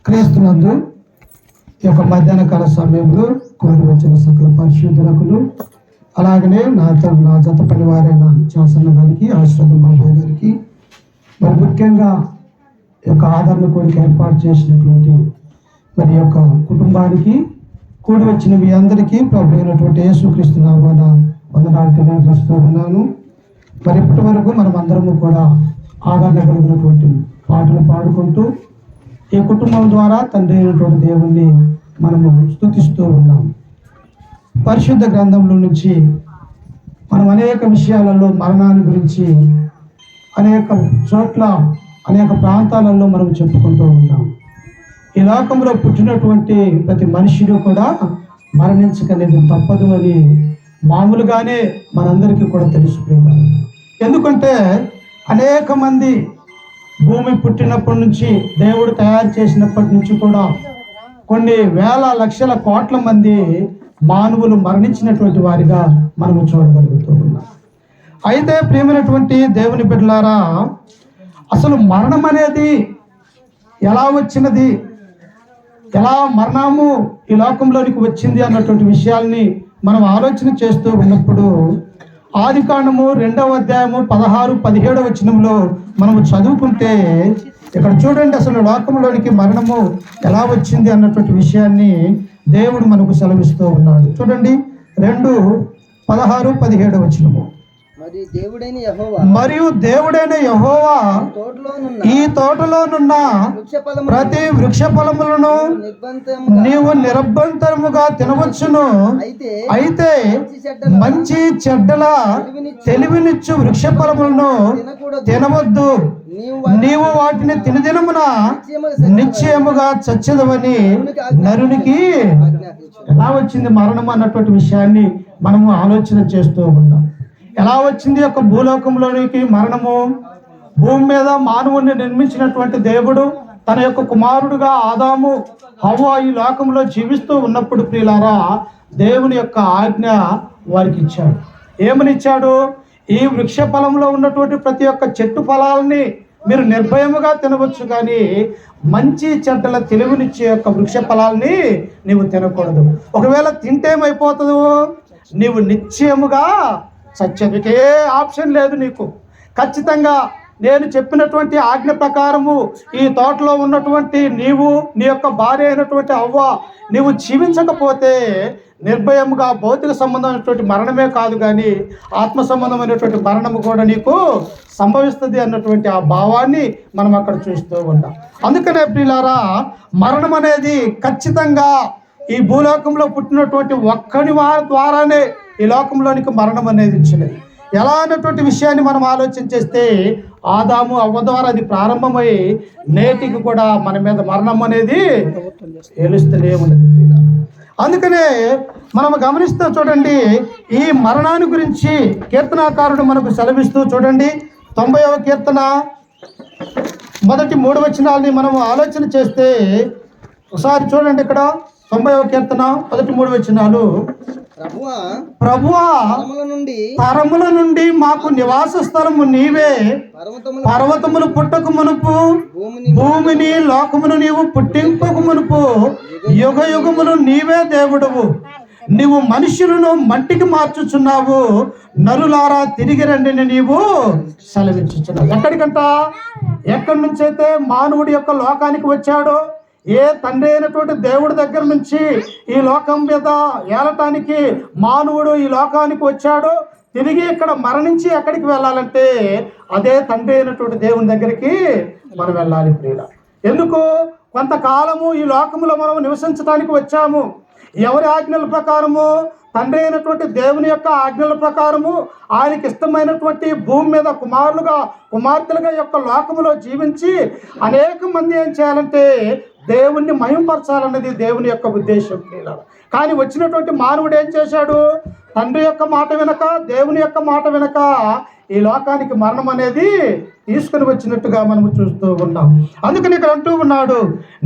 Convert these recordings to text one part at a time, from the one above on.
క్రీస్తునందు ఈ యొక్క మధ్యాహ్న కాల సమయంలో కోరి వచ్చిన సకల పరిశుద్ధులకు, అలాగనే నా జత పని వారైన చాసన్న గారికి, ఆశ్రదం బాబాయ్ గారికి, మరి ముఖ్యంగా ఈ యొక్క ఆదరణ కోరిక ఏర్పాటు చేసినటువంటి మరి యొక్క కుటుంబానికి, కూడి వచ్చిన మీ అందరికీ ప్రభు అయినటువంటి యేసుక్రీస్తు నామమున వందనాలు తెలియజేస్తూ ఉన్నాను. మరి ఇప్పటి వరకు మనం అందరము కూడా ఆదరణ కలిగినటువంటి పాటలు పాడుకుంటూ ఈ కుటుంబం ద్వారా తండ్రి అయినటువంటి దేవుణ్ణి మనము స్తుతిస్తూ ఉన్నాం. పరిశుద్ధ గ్రంథంలో నుంచి మనం అనేక విషయాలలో మరణాన్ని గురించి అనేక చోట్ల అనేక ప్రాంతాలలో మనం చెప్పుకుంటూ ఉన్నాం. ఈ లోకంలో పుట్టినటువంటి ప్రతి మనిషిని కూడా మరణించకనేది తప్పదు అని మామూలుగానే మనందరికీ కూడా తెలుసుకున్నారు. ఎందుకంటే అనేక మంది భూమి పుట్టినప్పటి నుంచి, దేవుడు తయారు చేసినప్పటి నుంచి కూడా కొన్ని వేల లక్షల కోట్ల మంది మానవులు మరణించినటువంటి వారిగా మనము చూడగలుగుతూ ఉన్నాం. అయితే ప్రియమైనటువంటి దేవుని బిడ్డలారా, అసలు మరణం అనేది ఎలా వచ్చినది, ఎలా మరణము ఈ లోకంలోనికి వచ్చింది అన్నటువంటి విషయాల్ని మనం ఆలోచన చేస్తూ ఉన్నప్పుడు ఆదికాండము 2వ అధ్యాయము 16-17 వచనంలో మనము చదువుకుంటే ఇక్కడ చూడండి, అసలు లోకంలోనికి మరణము ఎలా వచ్చింది అన్నటువంటి విషయాన్ని దేవుడు మనకు సెలవిస్తూ ఉన్నాడు. చూడండి 2:16-17 వచనము. మరియు దేవుడైన యెహోవా ఈ తోటలోనున్న ప్రతి వృక్ష ఫలములను నీవు నిరభ్యంతరముగా తినవచ్చును. అయితే మంచి చెడ్డల తెలివినిచ్చు వృక్ష ఫలములను తినవద్దు. నీవు వాటిని తినదినమున నిశ్చయముగా చచ్చదవని నరునికి. ఎలా వచ్చింది మరణం అన్నటువంటి విషయాన్ని మనము ఆలోచన చేస్తూ ఉన్నాం. ఎలా వచ్చింది యొక్క భూలోకంలోనికి మరణము? భూమి మీద మానవుణ్ణి నిర్మించినటువంటి దేవుడు తన యొక్క కుమారుడుగా ఆదాము హవ్వ ఈ లోకంలో జీవిస్తూ ఉన్నప్పుడు ప్రియులారా, దేవుని యొక్క ఆజ్ఞ వారికి ఇచ్చాడు. ఏమని ఇచ్చాడు? ఈ వృక్ష ఫలంలో ఉన్నటువంటి ప్రతి ఒక్క చెట్టు ఫలాలని మీరు నిర్భయముగా తినవచ్చు, కానీ మంచి చెడ్డల తెలివినిచ్చే యొక్క వృక్ష ఫలాల్ని నీవు తినకూడదు. ఒకవేళ తింటే ఏమైపోతుందో, నీవు నిశ్చయముగా సత్యమికే ఆప్షన్ లేదు నీకు. ఖచ్చితంగా నేను చెప్పినటువంటి ఆజ్ఞ ప్రకారము ఈ తోటలో ఉన్నటువంటి నీవు, నీ యొక్క భార్య అయినటువంటి అవ్వ, నీవు జీవించకపోతే నిర్భయముగా భౌతిక సంబంధమైనటువంటి మరణమే కాదు, కానీ ఆత్మ సంబంధమైనటువంటి మరణము కూడా నీకు సంభవిస్తుంది అన్నటువంటి ఆ భావాన్ని మనం అక్కడ చూస్తూ ఉంటాం. అందుకనే ప్రియులారా, మరణం అనేది ఖచ్చితంగా ఈ భూలోకంలో పుట్టినటువంటి ఒక్కడి వారి ద్వారానే ఈ లోకంలోనికి మరణం అనేది ఇచ్చినది. ఎలా అన్నటువంటి విషయాన్ని మనం ఆలోచన చేస్తే ఆదాము అవ్వ ద్వారా అది ప్రారంభమై నేటికి కూడా మన మీద మరణం అనేది ఏలుస్తూనే ఉన్నది. అందుకనే మనం గమనిస్తూ చూడండి, ఈ మరణాన్ని గురించి కీర్తనాకారుడు మనకు సెలవిస్తూ చూడండి, 90వ కీర్తన మొదటి 3 వచనాలని మనం ఆలోచన చేస్తే ఒకసారి చూడండి. ఇక్కడ 90వ కీర్తన మొదటి 3 వచనాలు. ప్రభువా, తరముల నుండి మాకు నివాస స్థలము నీవే. పర్వతములు పుట్టక మునుపు, భూమిని లోకమును నీవు పుట్టింపక మునుపు, యుగ యుగములు నీవే దేవుడవు. నీవు మనుషులను మట్టికి మార్చుచున్నావు, నరులారా తిరిగి రండిని నీవు సెలవించుచున్నావు. ఎక్కడికంట? ఎక్కడి నుంచైతే మానవుడి యొక్క లోకానికి వచ్చాడో, ఏ తండ్రి అయినటువంటి దేవుడి దగ్గర నుంచి ఈ లోకం మీద ఏలటానికి మానవుడు ఈ లోకానికి వచ్చాడో, తిరిగి ఇక్కడ మరణించి ఎక్కడికి వెళ్ళాలంటే అదే తండ్రి అయినటువంటి దేవుని దగ్గరికి మనం వెళ్ళాలి ప్రియుల. ఎందుకు? కొంతకాలము ఈ లోకంలో మనం నివసించడానికి వచ్చాము. ఎవరి ఆజ్ఞల ప్రకారము? తండ్రి అయినటువంటి దేవుని యొక్క ఆజ్ఞల ప్రకారము ఆయనకి ఇష్టమైనటువంటి భూమి మీద కుమార్తెలుగా యొక్క లోకములో జీవించి అనేక మంది ఏం చేయాలంటే దేవుణ్ణి మహింపరచాలన్నది దేవుని యొక్క ఉద్దేశం. కానీ వచ్చినటువంటి మానవుడు ఏం చేశాడు? తండ్రి యొక్క మాట వినక, దేవుని యొక్క మాట వినక ఈ లోకానికి మరణం అనేది తీసుకుని వచ్చినట్టుగా మనము చూస్తూ ఉన్నాం. అందుకని ఇక్కడ అంటూ ఉన్నాడు,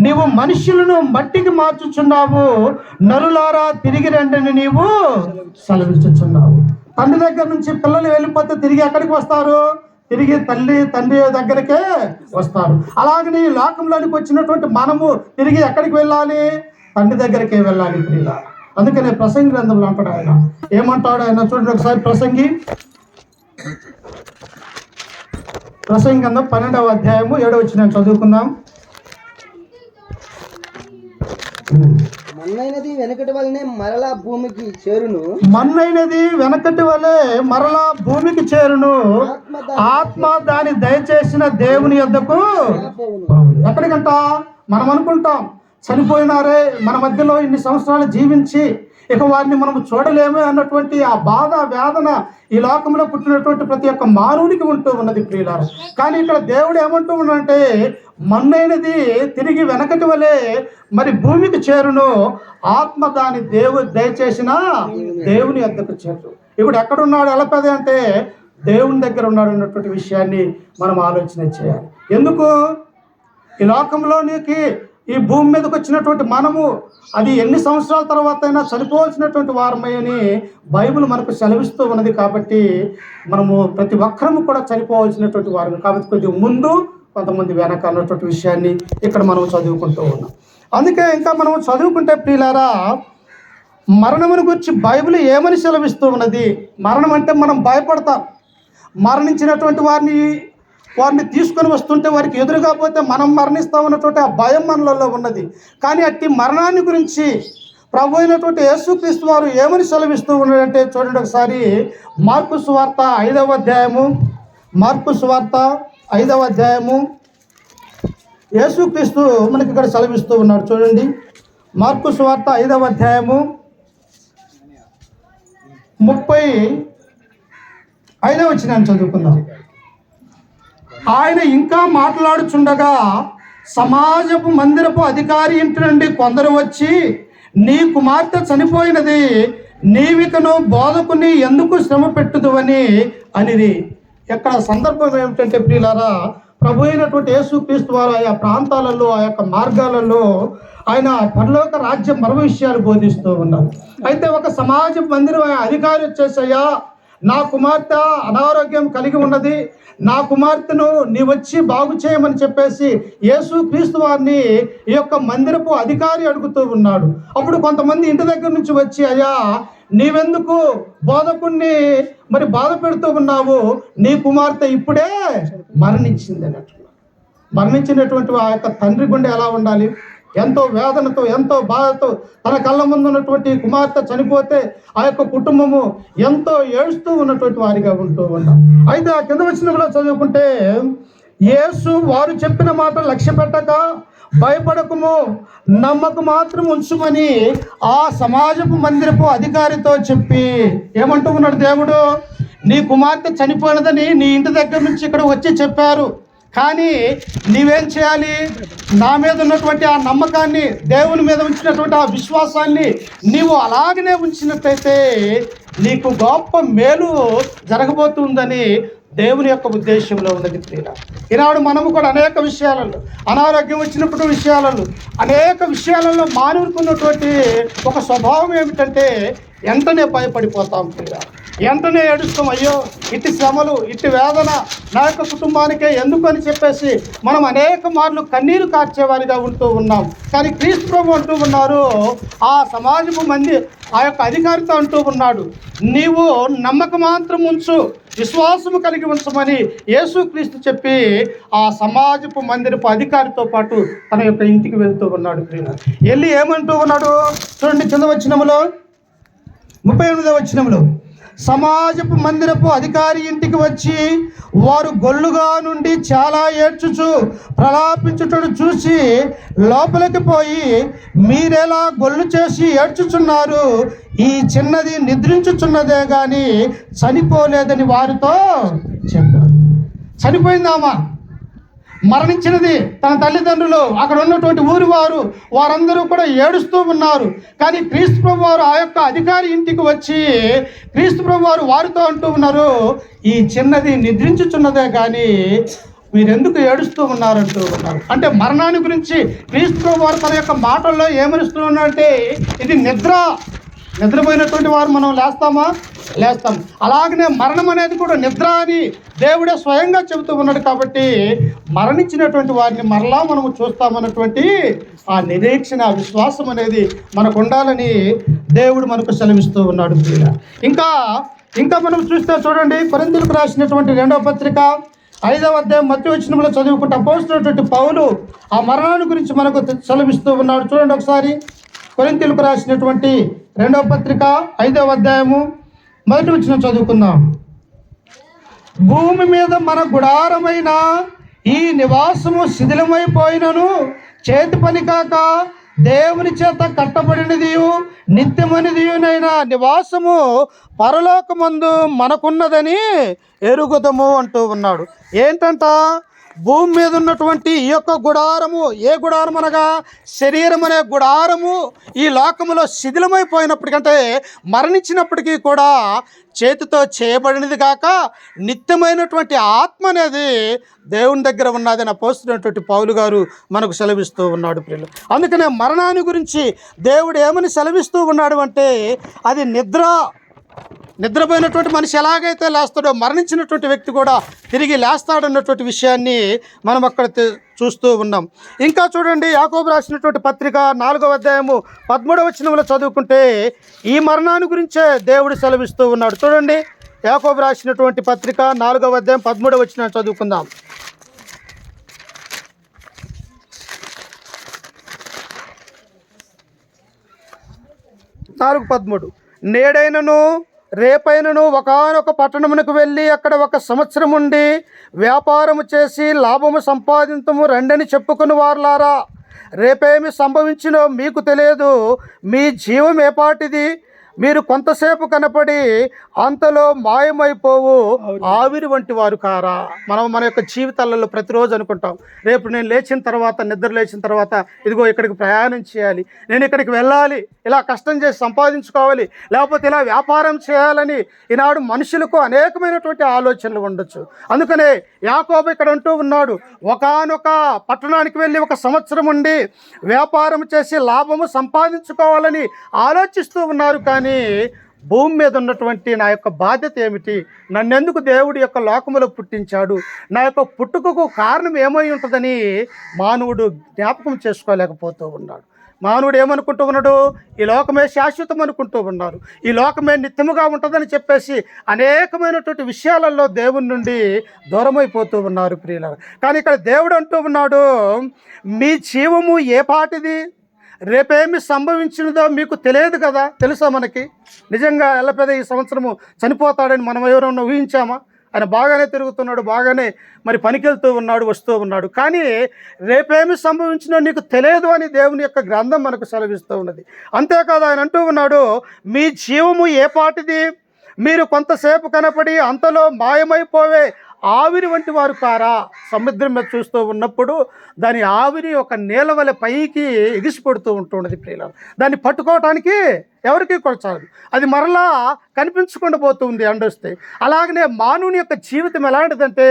నీవు మనుషులను మట్టికి మార్చుచున్నావు, నరులారా తిరిగి రండిని నీవు సెలవిస్తున్నావు. తండ్రి దగ్గర నుంచి పిల్లలు వెళ్ళిపోతే తిరిగి ఎక్కడికి వస్తారు? తిరిగి తండ్రి దగ్గరికే వస్తారు. అలాగని ఈ లోకంలోనికి వచ్చినటువంటి మనము తిరిగి ఎక్కడికి వెళ్ళాలి? తండ్రి దగ్గరికే వెళ్ళాలి ప్రియుల. అందుకనే ప్రసంగి గ్రంథంలో అంటాడు ఆయన, ఏమంటాడు ఆయన చూడండి ఒకసారి. ప్రసంగి గ్రంథం 12వ అధ్యాయము 7వ వచనం చదువుకుందాం. మన్నైనది వెనకటి వలనే మరలా భూమికి చేరును, మన్నైనది వెనకటి వలె మరలా భూమికి చేరును, ఆత్మ దాని దయచేసిన దేవుని యొద్దకు. ఎక్కడికంట? మనం అనుకుంటాం చనిపోయినారే, మన మధ్యలో ఇన్ని సంవత్సరాలు జీవించి ఇక వారిని మనం చూడలేమే అన్నటువంటి ఆ బాధ వేదన ఈ లోకంలో పుట్టినటువంటి ప్రతి ఒక్క మానవునికి ఉంటూ ఉన్నది ప్రియులారా. కానీ ఇక్కడ దేవుడు ఏమంటూ ఉన్నాడంటే, మన్నైనది తిరిగి వెనకటి వలె మరి భూమికి చేరును, ఆత్మ దాని దయచేసిన దేవుని యొద్దకు చేరు. ఇప్పుడు ఎక్కడున్నాడు ఎలపదే అంటే దేవుని దగ్గర ఉన్నాడు అన్నటువంటి విషయాన్ని మనం ఆలోచన చేయాలి. ఎందుకు? ఈ లోకంలోనికి ఈ భూమి మీదకి వచ్చినటువంటి మనము అది ఎన్ని సంవత్సరాల తర్వాత అయినా చనిపోవాల్సినటువంటి వారమని బైబిల్ మనకు సెలవిస్తూ ఉన్నది. కాబట్టి మనము ప్రతి ఒక్కరము కూడా చనిపోవాల్సినటువంటి వారమే. కాబట్టి కొద్దిగా ముందు కొంతమంది వెనక అన్నటువంటి విషయాన్ని ఇక్కడ మనం చదువుకుంటూ ఉన్నాం. అందుకే ఇంకా మనం చదువుకుంటే ప్రియులారా, మరణమును గురించి బైబిల్ ఏమని సెలవిస్తూ ఉన్నది? మరణం అంటే మనం భయపడతాం. మరణించినటువంటి వారిని తీసుకొని వస్తుంటే వారికి ఎదురుగా పోతే మనం మరణిస్తామన్నటువంటి ఆ భయం మనలో ఉన్నది. కానీ అట్టి మరణాన్ని గురించి ప్రభు అయినటువంటి యేసుక్రీస్తు వారు ఏమని సెలవిస్తూ ఉన్నాడంటే చూడండి ఒకసారి. మార్కు సువార్త 5వ అధ్యాయము, మార్కు సువార్త 5వ అధ్యాయము యేసుక్రీస్తు మనకి ఇక్కడ సెలవిస్తూ ఉన్నాడు. చూడండి, మార్కు సువార్త 5వ అధ్యాయము 35వ వచనాన్ని చదువుకుందాం. ఆయన ఇంకా మాట్లాడుచుండగా సమాజపు మందిరపు అధికారి ఇంటి నుండి కొందరు వచ్చి, నీ కుమార్తె చనిపోయినది, నీవికను బోధకుని ఎందుకు శ్రమ పెట్టుదువని అనిది. ఎక్కడ సందర్భం ఏమిటంటే ప్రియులారా, ప్రభు అయినటువంటి యేసుక్రీస్తు వారు ఆయా ప్రాంతాలలో ఆ యొక్క మార్గాలలో ఆయన పరలోక రాజ్యం మరో విషయాలు బోధిస్తూ ఉన్నారు. అయితే ఒక సమాజ మందిరం అధికారి వచ్చేసయ్యా, నా కుమార్తె అనారోగ్యం కలిగి ఉన్నది, నా కుమార్తెను నీ వచ్చి బాగు చేయమని చెప్పేసి యేసుక్రీస్తు వారిని ఈ యొక్క మందిరపు అధికారి అడుగుతూ ఉన్నాడు. అప్పుడు కొంతమంది ఇంటి దగ్గర నుంచి వచ్చి, అయ్యా నీవెందుకు బోధకుణ్ణి మరి బాధ పెడుతూ ఉన్నావు, నీ కుమార్తె ఇప్పుడే మరణించింది అన్నట్లు. మరణించినటువంటి ఆ యొక్క తండ్రి గుండె ఎలా ఉండాలి? ఎంతో వేదనతో ఎంతో బాధతో తన కళ్ళ ముందు ఉన్నటువంటి కుమార్తె చనిపోతే ఆ యొక్క కుటుంబము ఎంతో ఏడుస్తూ ఉన్నటువంటి వారిగా ఉంటూ ఉన్నాం. అయితే ఆ కింద వచనంలో చదువుకుంటే, యేసు వారు చెప్పిన మాట లక్ష్య పెట్టక భయపడకము, నమ్మకం మాత్రం ఉంచుమని ఆ సమాజపు మందిరపు అధికారితో చెప్పి ఏమంటూ ఉన్నాడు దేవుడు? నీ కుమార్తె చనిపోయినదని నీ ఇంటి దగ్గర నుంచి ఇక్కడ వచ్చి చెప్పారు, కానీ నీవేం చేయాలి? నా మీద ఉన్నటువంటి ఆ నమ్మకాన్ని, దేవుని మీద ఉంచినటువంటి ఆ విశ్వాసాన్ని నీవు అలాగనే ఉంచినట్లయితే నీకు గొప్ప మేలు జరగబోతుందని దేవుని యొక్క ఉద్దేశంలో ఉన్నది ప్రియుల. ఈనాడు మనము కూడా అనేక విషయాలలో, అనారోగ్యం వచ్చినప్పుడు విషయాలలో, అనేక విషయాలలో మానవుకున్నటువంటి ఒక స్వభావం ఏమిటంటే వెంటనే భయపడిపోతాం ప్రియుల. వెంటనే ఏడుస్తాం, అయ్యో ఇట్టి శ్రమలు, ఇట్టి వేదన నా యొక్క కుటుంబానికే ఎందుకు అని చెప్పేసి మనం అనేక మార్లు కన్నీరు కార్చేవారిగా ఉంటూ ఉన్నాం. కానీ క్రీస్తు ప్రభు అంటూ ఉన్నారు, ఆ సమాజపు మంది ఆ యొక్క అధికారితో అంటూ ఉన్నాడు, నీవు నమ్మకం మాత్రం ఉంచు, విశ్వాసము కలిగి ఉంచమని యేసుక్రీస్తు చెప్పి ఆ సమాజపు మందిరపు అధికారితో పాటు తన యొక్క ఇంటికి వెళ్తూ ఉన్నాడు. వెళ్ళి ఏమంటూ ఉన్నాడు చూడండి, కింద వచనములో 38వ వచనములో, సమాజపు మందిరపు అధికారి ఇంటికి వచ్చి వారు గొల్లుగా నుండి చాలా ఏడ్చుచు ప్రలాపించుటను చూసి లోపలికి పోయి, మీరెలా గొల్లు చేసి ఏడ్చుచున్నారు, ఈ చిన్నది నిద్రించుచున్నదే కానీ చనిపోలేదని వారితో చెప్పారు. చనిపోయిందామా, మరణించినది తన తల్లిదండ్రులు, అక్కడ ఉన్నటువంటి ఊరి వారందరూ కూడా ఏడుస్తూ ఉన్నారు. కానీ క్రీస్తు ప్రభు వారు ఆ యొక్క అధికారి ఇంటికి వచ్చి క్రీస్తు ప్రభు వారు వారితో అంటూ ఉన్నారు, ఈ చిన్నది నిద్రించుచున్నదే కానీ మీరెందుకు ఏడుస్తూ ఉన్నారంటూ ఉన్నారు. అంటే మరణాన్ని గురించి క్రీస్తు ప్రభు వారు తన యొక్క మాటల్లో ఏమనిస్తూ ఉన్నారంటే, ఇది నిద్ర, నిద్రపోయినటువంటి వారు మనం లేస్తామా? లేస్తాం. అలాగనే మరణం అనేది కూడా నిద్ర అని దేవుడే స్వయంగా చెబుతూ ఉన్నాడు. కాబట్టి మరణించినటువంటి వారిని మరలా మనము చూస్తామన్నటువంటి ఆ నిరీక్షణ, విశ్వాసం అనేది మనకు ఉండాలని దేవుడు మనకు సెలవిస్తూ ఉన్నాడు. ఇంకా మనం చూస్తే చూడండి, కొరింథీయులకు రాసినటువంటి 2వ పత్రిక 5వ అధ్యాయం మొదటి వచనంలో చదువుకుంటే అపోస్తలుడైనటువంటి పౌలు ఆ మరణాన్ని గురించి మనకు సెలవిస్తూ ఉన్నాడు. చూడండి ఒకసారి, కొరింథీయులకు రాసినటువంటి 2వ పత్రిక 5వ అధ్యాయము మొదటి వచనం చదువుకుందాం. భూమి మీద మన గుడారమైన ఈ నివాసము శిథిలమైపోయినను చేతి పని కాక దేవుని చేత కట్టబడినదియు నిత్యమనిదియునైన నివాసము పరలోకమందు మనకున్నదని ఎరుగుదము అంటూ ఉన్నాడు. ఏంటంట? భూమి మీద ఉన్నటువంటి ఈ యొక్క గుడారము, ఏ గుడారం అనగా శరీరం అనే గుడారము ఈ లోకములో శిథిలమైపోయినప్పటికంటే మరణించినప్పటికీ కూడా చేతితో చేయబడినది కాక నిత్యమైనటువంటి ఆత్మ అనేది దేవుని దగ్గర ఉన్నదని అపోస్తలుడైనటువంటి పౌలు గారు మనకు సెలవిస్తూ ఉన్నాడు ప్రియులు. అందుకనే మరణాన్ని గురించి దేవుడు ఏమని సెలవిస్తూ ఉన్నాడు అంటే, అది నిద్రపోయినటువంటి మనిషి ఎలాగైతే లేస్తాడో మరణించినటువంటి వ్యక్తి కూడా తిరిగి లేస్తాడన్నటువంటి విషయాన్ని మనం అక్కడ చూస్తూ ఉన్నాం. ఇంకా చూడండి, యాకోబు రాసినటువంటి పత్రిక 4వ అధ్యాయము 13వ వచనంలో చదువుకుంటే ఈ మరణాన్ని గురించే దేవుడు సెలవిస్తూ ఉన్నాడు. చూడండి, యాకోబు రాసినటువంటి పత్రిక 4వ అధ్యాయం 13వ వచనం చదువుకుందాం. 4:13 నేడైనను రేపైనను ఒకానొక పట్టణమునకు వెళ్ళి అక్కడ 1 సంవత్సరం ఉండి వ్యాపారము చేసి లాభము సంపాదించము రండని చెప్పుకుని వారులారా, రేపేమి సంభవించినో మీకు తెలియదు. మీ జీవం ఏపాటిది? మీరు కొంతసేపు కనపడి అంతలో మాయమైపోవు ఆవిరి వంటి వారు కారా. మనం మన యొక్క జీవితాలలో ప్రతిరోజు అనుకుంటాం, రేపు నేను లేచిన తర్వాత, నిద్ర లేచిన తర్వాత ఇదిగో ఇక్కడికి ప్రయాణం చేయాలి, నేను ఇక్కడికి వెళ్ళాలి, ఇలా కష్టం చేసి సంపాదించుకోవాలి, లేకపోతే ఇలా వ్యాపారం చేయాలని ఈనాడు మనుషులకు అనేకమైనటువంటి ఆలోచనలు ఉండొచ్చు. అందుకనే యాకోబు ఇక్కడ అంటూ ఉన్నాడు, ఒకానొక పట్టణానికి వెళ్ళి 1 సంవత్సరం ఉండి వ్యాపారం చేసి లాభము సంపాదించుకోవాలని ఆలోచిస్తూ ఉన్నారు. కానీ భూమి మీద ఉన్నటువంటి నా యొక్క బాధ్యత ఏమిటి? నన్నెందుకు దేవుడి యొక్క లోకములో పుట్టించాడు? నా యొక్క పుట్టుకకు కారణం ఏమై ఉంటుందని మానవుడు జ్ఞాపకం చేసుకోలేకపోతూ ఉన్నాడు. మానవుడు ఏమనుకుంటూ ఉన్నాడు? ఈ లోకమే శాశ్వతం అనుకుంటూ ఉన్నారు, ఈ లోకమే నిత్యముగా ఉంటుందని చెప్పేసి అనేకమైనటువంటి విషయాలలో దేవుని నుండి దూరమైపోతూ ఉన్నారు ప్రియులారా. కానీ ఇక్కడ దేవుడు అంటూ ఉన్నాడు, మీ జీవము ఏ పాటిది? రేపేమి సంభవించినదో మీకు తెలియదు కదా. తెలుసా మనకి? నిజంగా ఎల్లపెద ఈ సంవత్సరము చనిపోతాడని మనం ఎవరన్నా ఊహించామా? ఆయన బాగానే తిరుగుతున్నాడు, బాగానే మరి పనికెళ్తూ ఉన్నాడు, వస్తూ ఉన్నాడు. కానీ రేపేమి సంభవించినో నీకు తెలియదు అని దేవుని యొక్క గ్రంథం మనకు సెలవిస్తూ ఉన్నది. అంతేకాదు ఆయన అంటూ ఉన్నాడు, మీ జీవము ఏ పాటిది? మీరు కొంతసేపు కనపడి అంతలో మాయమైపోవే ఆవిరి వంటి వారు కారా. సముద్రం మీద చూస్తూ ఉన్నప్పుడు దాని ఆవిరి ఒక నీళ్ళ వలె పైకి ఎగిసిపడుతూ ఉంటున్నది ప్రియులారా. దాన్ని పట్టుకోవటానికి ఎవరికి కొరచాదు, అది మరలా కనిపించకుండా పోతుంది ఎండొస్తే. అలాగనే మానవుని యొక్క జీవితం ఎలాంటిదంటే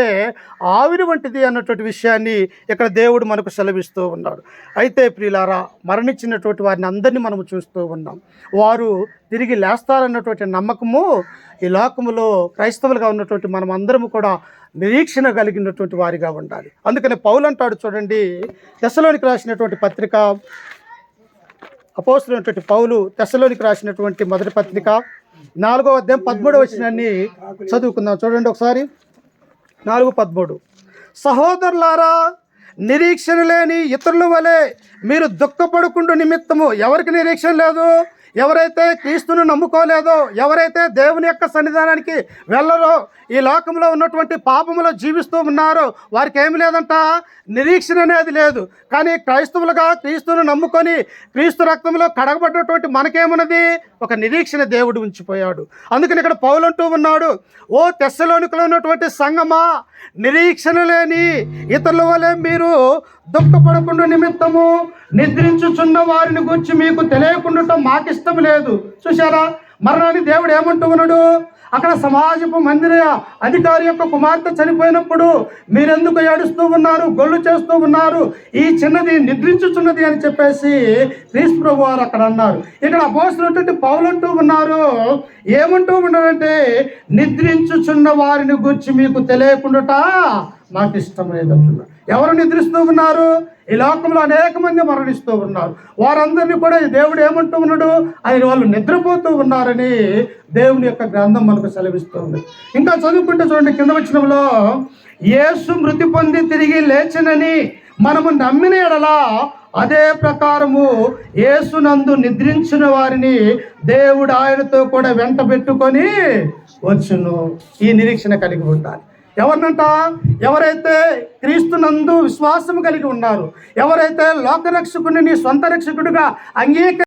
ఆవిరి వంటిది అన్నటువంటి విషయాన్ని ఇక్కడ దేవుడు మనకు సెలవిస్తూ ఉన్నాడు. అయితే ప్రియులారా, మరణించినటువంటి వారిని అందరినీ మనము చూస్తూ ఉన్నాం. వారు తిరిగి లేస్తారన్నటువంటి నమ్మకము ఈ లోకములో క్రైస్తవులుగా ఉన్నటువంటి మనం అందరము కూడా నిరీక్షణ కలిగినటువంటి వారిగా ఉండాలి. అందుకని పౌలు అంటాడు చూడండి, తెస్సలోనికి రాసినటువంటి పత్రిక, అపోస్తలుడైనటువంటి పౌలు తెస్సలోనికి రాసినటువంటి మొదటి పత్రిక 4వ అధ్యాయం 13వ వచనాన్ని చదువుకుందాం. చూడండి ఒకసారి, 4:13 సహోదరులారా, నిరీక్షణ లేని ఇతరుల వలె మీరు దుఃఖపడకుండా నిమిత్తము. ఎవరికి నిరీక్షణ లేదు? ఎవరైతే క్రీస్తును నమ్ముకోలేదో, ఎవరైతే దేవుని యొక్క సన్నిధానానికి వెళ్ళరో, ఈ లోకంలో ఉన్నటువంటి పాపములో జీవిస్తూ ఉన్నారో వారికి ఏమి లేదంట, నిరీక్షణ అనేది లేదు. కానీ క్రైస్తవులుగా క్రీస్తును నమ్ముకొని క్రీస్తు రక్తంలో కడగబడినటువంటి మనకేమున్నది? ఒక నిరీక్షణ దేవుడు ఉంచిపోయాడు. అందుకని ఇక్కడ పౌలు అంటూ ఉన్నాడు, ఓ తెస్సలోనికలో ఉన్నటువంటి సంఘమా, నిరీక్షణ లేని ఇతరుల వలె మీరు దుఃఖపడకుండా నిమిత్తము నిద్రించుచున్న వారిని గురించి మీకు తెలియకుండా మాకిష్టం లేదు. చూసారా, మరణాన్ని దేవుడు ఏమంటూ ఉన్నాడు? అక్కడ సమాజపు మందిర అధికారి యొక్క కుమార్తె చనిపోయినప్పుడు మీరెందుకు ఏడుస్తూ ఉన్నారు, గొల్లు చేస్తూ ఉన్నారు, ఈ చిన్నది నిద్రించుచున్నది అని చెప్పేసి క్రీస్తు ప్రభు వారు అక్కడ అన్నారు. ఇక్కడ అపోస్తలుడు పౌలు అంటూ ఉన్నారు, ఏమంటూ ఉన్నారంటే నిద్రించుచున్న వారిని గురించి మీకు తెలియకుండాట మాకు ఇష్టం లేదంటున్నారు. ఎవరు నిద్రిస్తూ ఉన్నారు? ఈ లోకంలో అనేక మంది మరణిస్తూ ఉన్నారు. వారందరినీ కూడా దేవుడు ఏమంటూ ఉన్నాడు, ఆయన వాళ్ళు నిద్రపోతూ ఉన్నారని దేవుని యొక్క గ్రంథం మనకు సెలవిస్తుంది. ఇంకా చదువుకుంటే చూడండి, కింద వచనంలో యేసు మృతి పొంది తిరిగి లేచనని మనము నమ్మిన ఎడల అదే ప్రకారము యేసునందు నిద్రించిన వారిని దేవుడు ఆయనతో కూడా వెంట పెట్టుకొని వచ్చును. ఈ నిరీక్షణ కలిగి ఉండాలి. ఎవరినంట? ఎవరైతే క్రీస్తునందు విశ్వాసం కలిగి ఉన్నారు, ఎవరైతే లోకరక్షకుని నీ సొంత రక్షకుడిగా